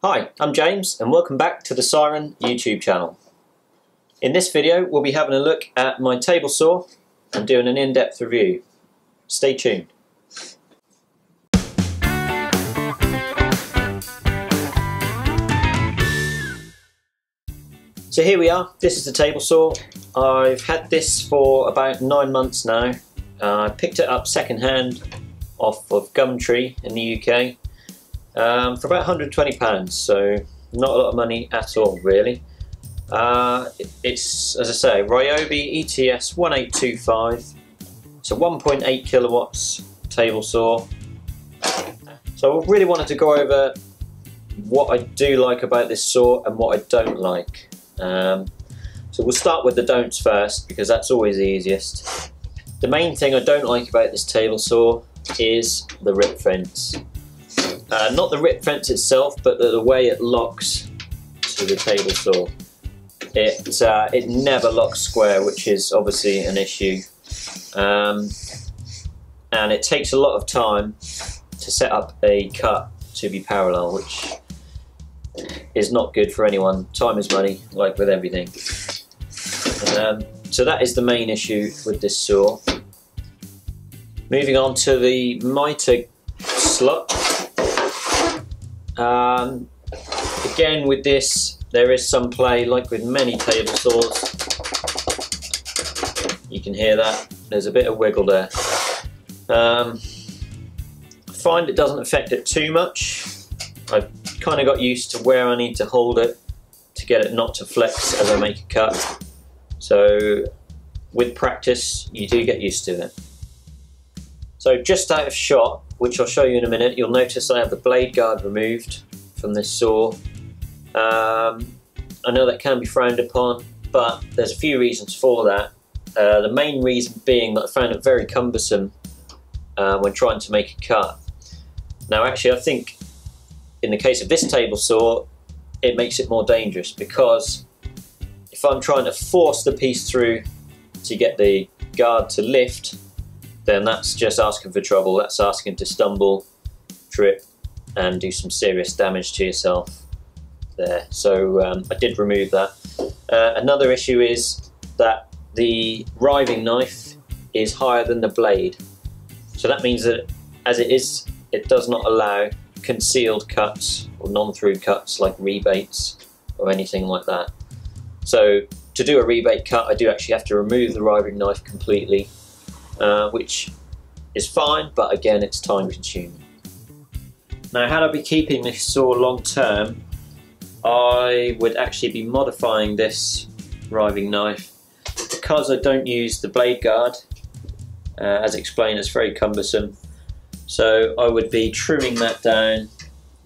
Hi, I'm James and welcome back to the Siren YouTube channel. In this video we'll be having a look at my table saw and doing an in-depth review. Stay tuned. So here we are, this is the table saw. I've had this for about 9 months now. I picked it up second hand off of Gumtree in the UK. For about £120, so not a lot of money at all really. It's, as I say, Ryobi ETS-1825. It's a 1.8 kilowatts table saw. So I really wanted to go over what I do like about this saw and what I don't like. So we'll start with the don'ts first because that's always the easiest. The main thing I don't like about this table saw is the rip fence. Not the rip fence itself, but the way it locks to the table saw. It never locks square, which is obviously an issue. And it takes a lot of time to set up a cut to be parallel, which is not good for anyone. Time is money, like with everything. So that is the main issue with this saw. Moving on to the mitre slot. Again with this there is some play, like with many table saws. You can hear that, there's a bit of wiggle there. I find it doesn't affect it too much. I've kind of got used to where I need to hold it to get it not to flex as I make a cut. So with practice you do get used to it. So just out of shot, which I'll show you in a minute, you'll notice I have the blade guard removed from this saw. I know that can be frowned upon, but there's a few reasons for that. The main reason being that I found it very cumbersome when trying to make a cut. Now actually I think in the case of this table saw it makes it more dangerous, because if I'm trying to force the piece through to get the guard to lift, then that's just asking for trouble. That's asking to stumble, trip and do some serious damage to yourself there. So I did remove that. Another issue is that the riving knife is higher than the blade. So that means that as it is, it does not allow concealed cuts or non-through cuts like rebates or anything like that. So to do a rebate cut I do actually have to remove the riving knife completely. Which is fine, but again it's time consuming. Now had I be keeping this saw long term, I would actually be modifying this riving knife. Because I don't use the blade guard, as explained, it's very cumbersome, so I would be trimming that down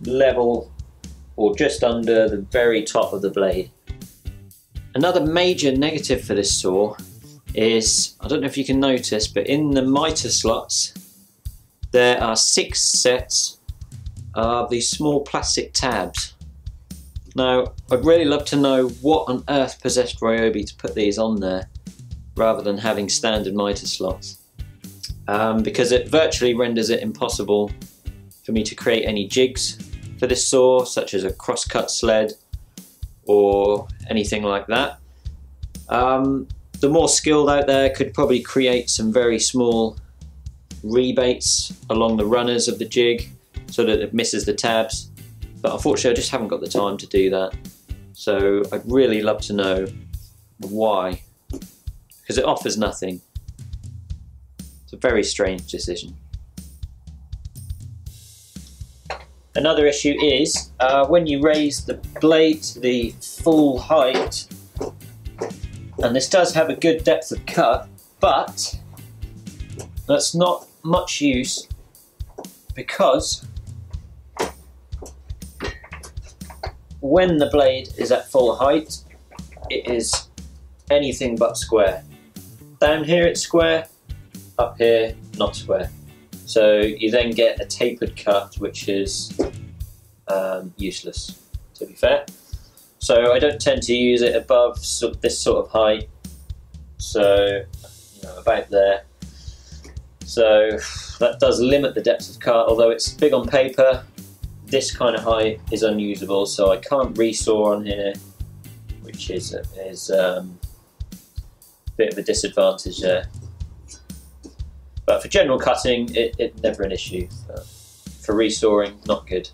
level or just under the very top of the blade. Another major negative for this saw is, I don't know if you can notice, but in the mitre slots there are 6 sets of these small plastic tabs. Now I'd really love to know what on earth possessed Ryobi to put these on there rather than having standard mitre slots, because it virtually renders it impossible for me to create any jigs for this saw, such as a cross-cut sled or anything like that. The more skilled out there could probably create some very small rebates along the runners of the jig so that it misses the tabs, but unfortunately I just haven't got the time to do that. So I'd really love to know why, because it offers nothing. It's a very strange decision. Another issue is when you raise the blade to the full height, and this does have a good depth of cut, but that's not much use because when the blade is at full height, it is anything but square. Down here it's square, up here not square. So you then get a tapered cut, which is useless, to be fair. So I don't tend to use it above this sort of height, so about there. So that does limit the depth of cut, although it's big on paper, this kind of height is unusable, so I can't resaw on here, which is a bit of a disadvantage there. But for general cutting, it's never an issue. For resawing, not good.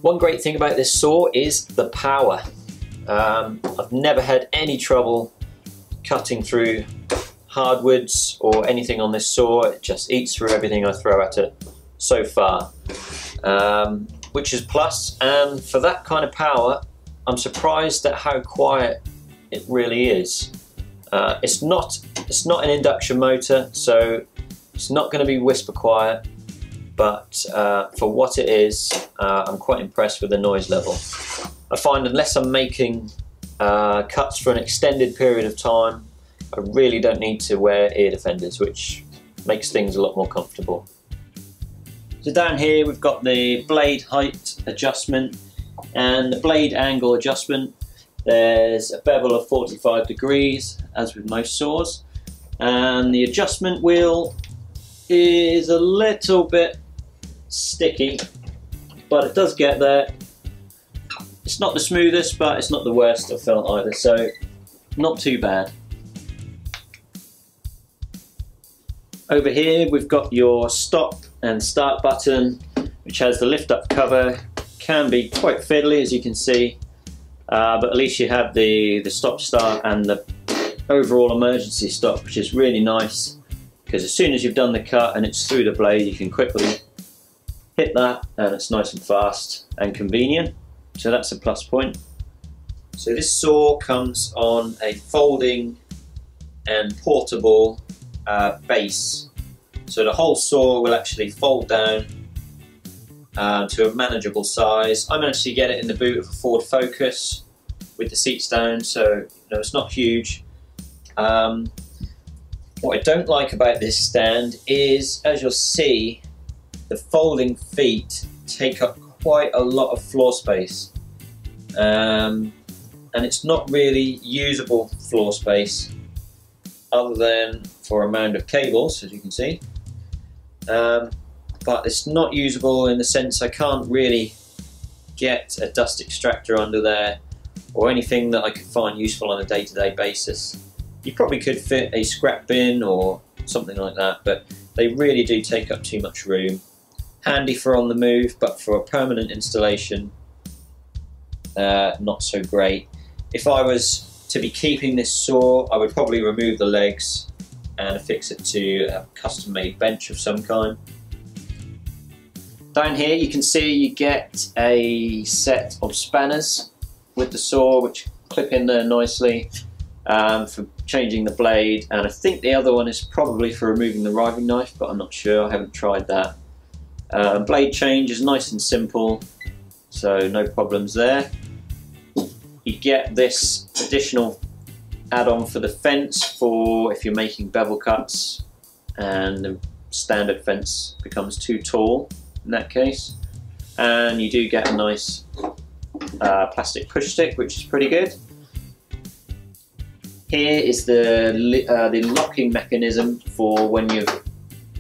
One great thing about this saw is the power. I've never had any trouble cutting through hardwoods or anything on this saw. It just eats through everything I throw at it so far, which is plus. And for that kind of power, I'm surprised at how quiet it really is. It's not an induction motor, so it's not going to be whisper quiet, but for what it is, I'm quite impressed with the noise level. I find unless I'm making cuts for an extended period of time, I really don't need to wear ear defenders, which makes things a lot more comfortable. So down here we've got the blade height adjustment and the blade angle adjustment. There's a bevel of 45 degrees, as with most saws, and the adjustment wheel is a little bit sticky, but it does get there. It's not the smoothest, but it's not the worst I've felt either, so not too bad. Over here we've got your stop and start button, which has the lift up cover. Can be quite fiddly, as you can see, but at least you have the stop start and the overall emergency stop, which is really nice, because as soon as you've done the cut and it's through the blade, you can quickly hit that and it's nice and fast and convenient, so that's a plus point. So this saw comes on a folding and portable base, so the whole saw will actually fold down to a manageable size. I managed to get it in the boot of a Ford Focus with the seats down, so it's not huge. What I don't like about this stand is, as you'll see, the folding feet take up quite a lot of floor space, and it's not really usable floor space other than for a mound of cables, as you can see. But it's not usable in the sense I can't really get a dust extractor under there or anything that I could find useful on a day-to-day basis. You probably could fit a scrap bin or something like that, but they really do take up too much room. Handy for on the move, but for a permanent installation, not so great. If I was to be keeping this saw, I would probably remove the legs and affix it to a custom-made bench of some kind. Down here you can see you get a set of spanners with the saw, which clip in there nicely for changing the blade, and I think the other one is probably for removing the riving knife, but I'm not sure, I haven't tried that. Blade change is nice and simple, so no problems there. You get this additional add-on for the fence for if you're making bevel cuts and the standard fence becomes too tall in that case, and you do get a nice plastic push stick, which is pretty good. Here is the locking mechanism for when you've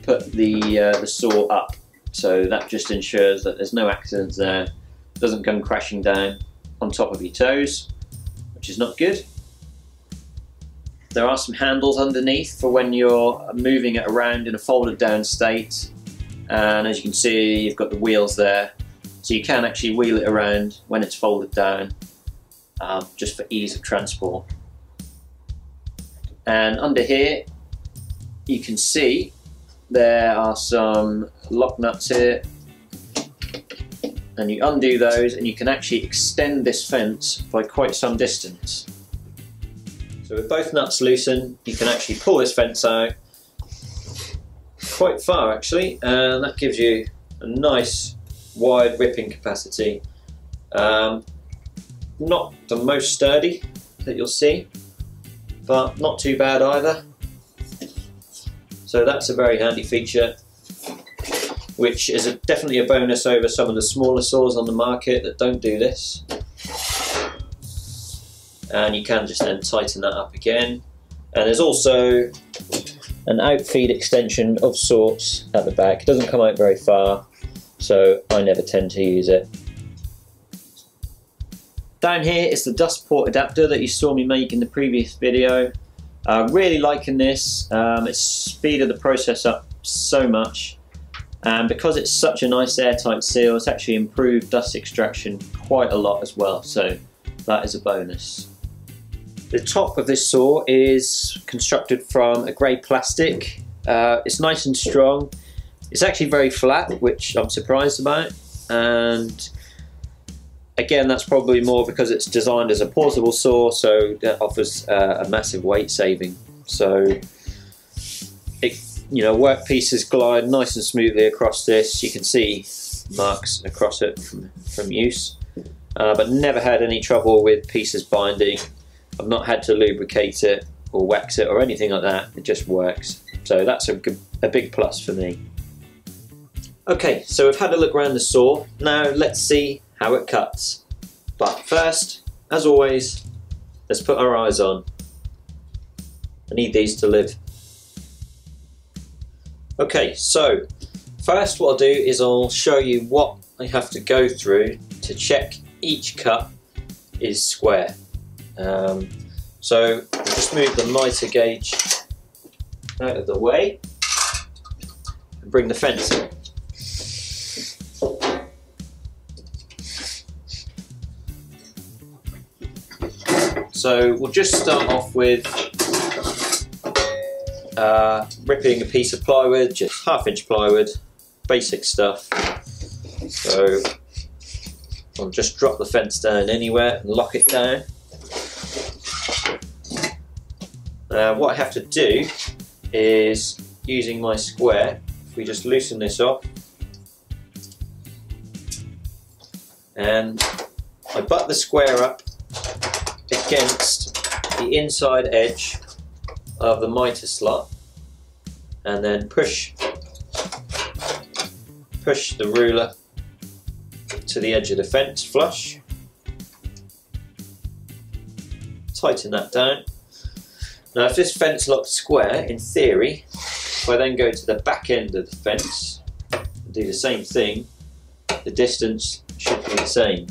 put the saw up, so that just ensures that there's no accidents there, it doesn't come crashing down on top of your toes, which is not good. There are some handles underneath for when you're moving it around in a folded down state, and as you can see you've got the wheels there, so you can actually wheel it around when it's folded down, just for ease of transport. And under here you can see there are some lock nuts here, and you undo those and you can actually extend this fence by quite some distance. So with both nuts loosened, you can actually pull this fence out quite far actually, and that gives you a nice wide ripping capacity. Not the most sturdy that you'll see, but not too bad either. So that's a very handy feature, which is definitely a bonus over some of the smaller saws on the market that don't do this. And you can just then tighten that up again. And there's also an outfeed extension of sorts at the back. It doesn't come out very far, so I never tend to use it. Down here is the dust port adapter that you saw me make in the previous video. Really liking this. It's speeded the process up so much, and because it's such a nice airtight seal, it's actually improved dust extraction quite a lot as well, so that is a bonus. The top of this saw is constructed from a grey plastic. It's nice and strong. It's actually very flat, which I'm surprised about, and again, that's probably more because it's designed as a portable saw, so that offers a massive weight saving. So, work pieces glide nice and smoothly across this. You can see marks across it from use, but never had any trouble with pieces binding. I've not had to lubricate it or wax it or anything like that. It just works. So that's a big plus for me. Okay, so we've had a look around the saw. Now let's see how it cuts. But first, as always, let's put our eyes on. I need these to live. Okay, so first what I'll do is I'll show you what I have to go through to check each cut is square. So I'll just move the miter gauge out of the way and bring the fence in. So we'll just start off with ripping a piece of plywood, just 1/2 inch plywood, basic stuff. So I'll just drop the fence down anywhere and lock it down. What I have to do is, using my square, if we just loosen this off, and I butt the square up against the inside edge of the miter slot, and then push the ruler to the edge of the fence flush. Tighten that down. Now if this fence looks square, in theory, if I then go to the back end of the fence and do the same thing, the distance should be the same,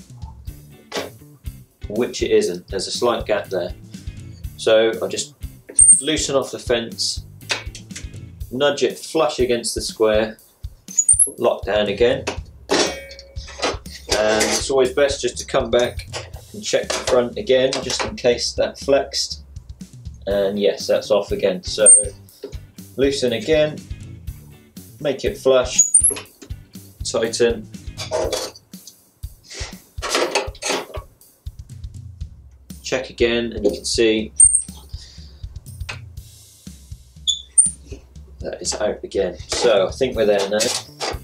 which it isn't. There's a slight gap there. So I'll just loosen off the fence, nudge it flush against the square, lock down again, and it's always best just to come back and check the front again just in case that flexed, and yes, that's off again. So loosen again, make it flush, tighten, check again, and you can see that is out again. So I think we're there now. So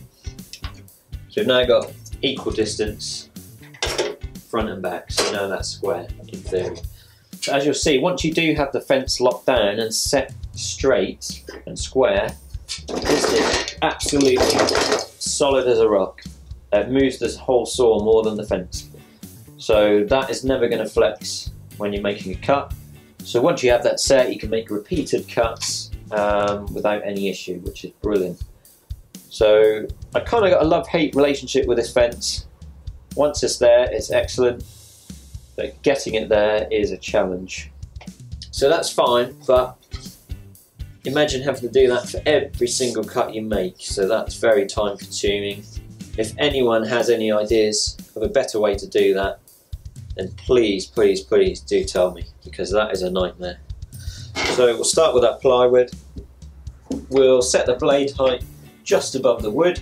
we've now got equal distance front and back, so now that's square in theory. So as you'll see, once you do have the fence locked down and set straight and square, this is absolutely solid as a rock. It moves this whole saw more than the fence. So that is never going to flex when you're making a cut. So once you have that set, you can make repeated cuts without any issue, which is brilliant. So I kind of got a love-hate relationship with this fence. Once it's there, it's excellent, but getting it there is a challenge. So that's fine, but imagine having to do that for every single cut you make, so that's very time consuming. If anyone has any ideas of a better way to do that, then please, please, please do tell me, because that is a nightmare. So we'll start with our plywood. We'll set the blade height just above the wood.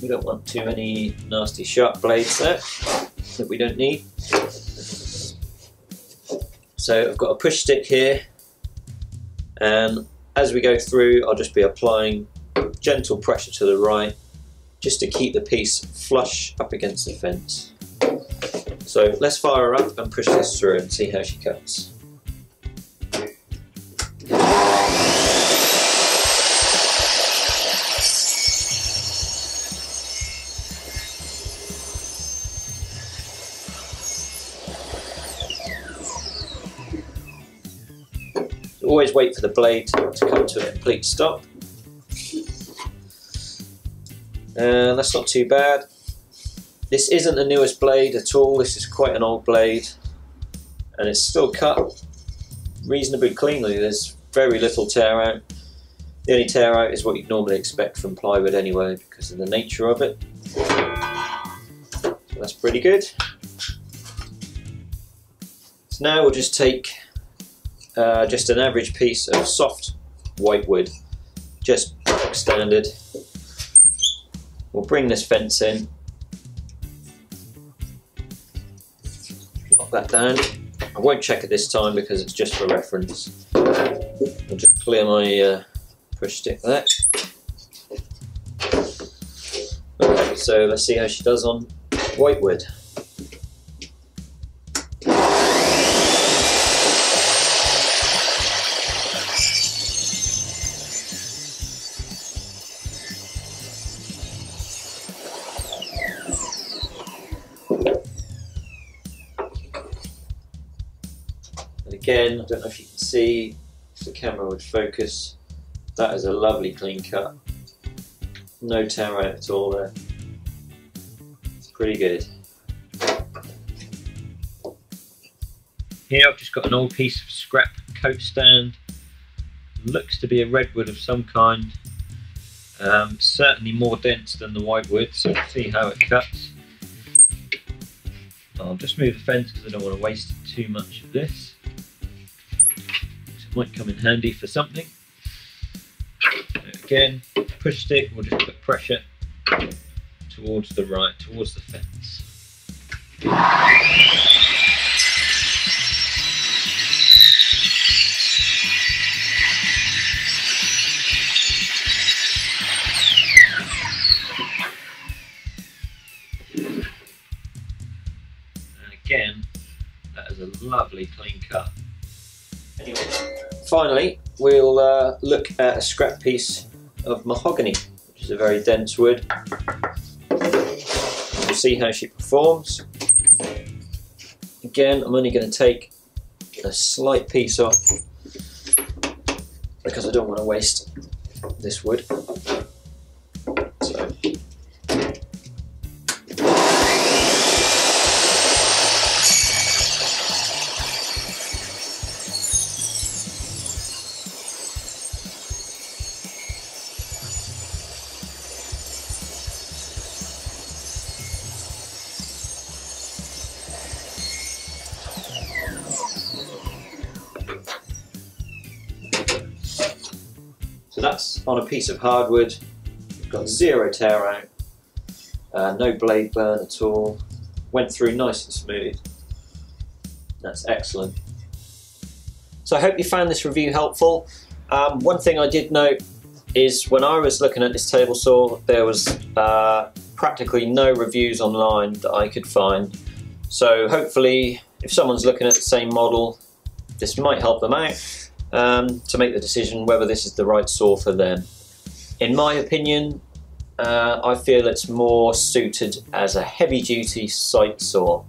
We don't want too many nasty sharp blades there that we don't need. So I've got a push stick here, and as we go through, I'll just be applying gentle pressure to the right just to keep the piece flush up against the fence. So let's fire her up and push this through and see how she cuts. Always wait for the blade to come to a complete stop. and that's not too bad. This isn't the newest blade at all, this is quite an old blade, and it's still cut reasonably cleanly. There's very little tear out. The only tear out is what you'd normally expect from plywood anyway, because of the nature of it. So that's pretty good. So now we'll just take just an average piece of soft whitewood, just standard. We'll bring this fence in, lock that down. I won't check it this time because it's just for reference. I'll just clear my push stick there. Okay, so let's see how she does on whitewood. And again, I don't know if you can see, if the camera would focus, that is a lovely clean cut. No tear out at all there. It's pretty good. Here I've just got an old piece of scrap coat stand. Looks to be a redwood of some kind. Certainly more dense than the whitewood, so let's see how it cuts. I'll just move the fence because I don't want to waste too much of this. So it might come in handy for something. Again, push stick, we'll just put pressure towards the right, towards the fence. And again, that is a lovely clean cut. Anyway, finally, we'll look at a scrap piece of mahogany, which is a very dense wood. We'll see how she performs. Again, I'm only going to take a slight piece off because I don't want to waste this wood. So. So that's on a piece of hardwood. We've got zero tear out, no blade burn at all. Went through nice and smooth. That's excellent. So I hope you found this review helpful. One thing I did note is when I was looking at this table saw, there was practically no reviews online that I could find. So hopefully, if someone's looking at the same model, this might help them out. To make the decision whether this is the right saw for them. In my opinion, I feel it's more suited as a heavy-duty site saw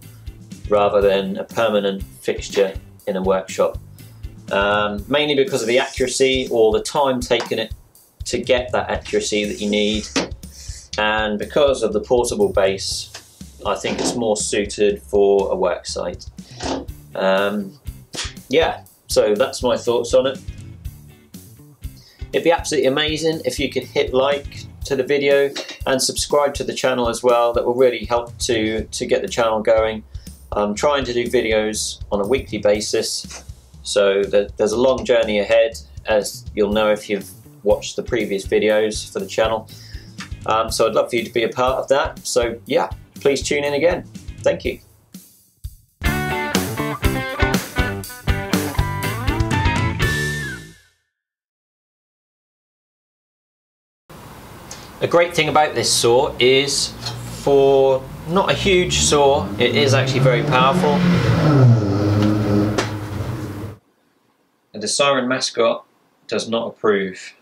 rather than a permanent fixture in a workshop. Mainly because of the accuracy or the time taken it to get that accuracy that you need, and because of the portable base, I think it's more suited for a work site. Yeah. So that's my thoughts on it. It'd be absolutely amazing if you could hit like to the video and subscribe to the channel as well. That will really help to get the channel going. I'm trying to do videos on a weekly basis, so there's a long journey ahead, as you'll know if you've watched the previous videos for the channel. So I'd love for you to be a part of that. So yeah, please tune in again. Thank you. A great thing about this saw is, for not a huge saw, it is actually very powerful. And the Siren Mascot does not approve.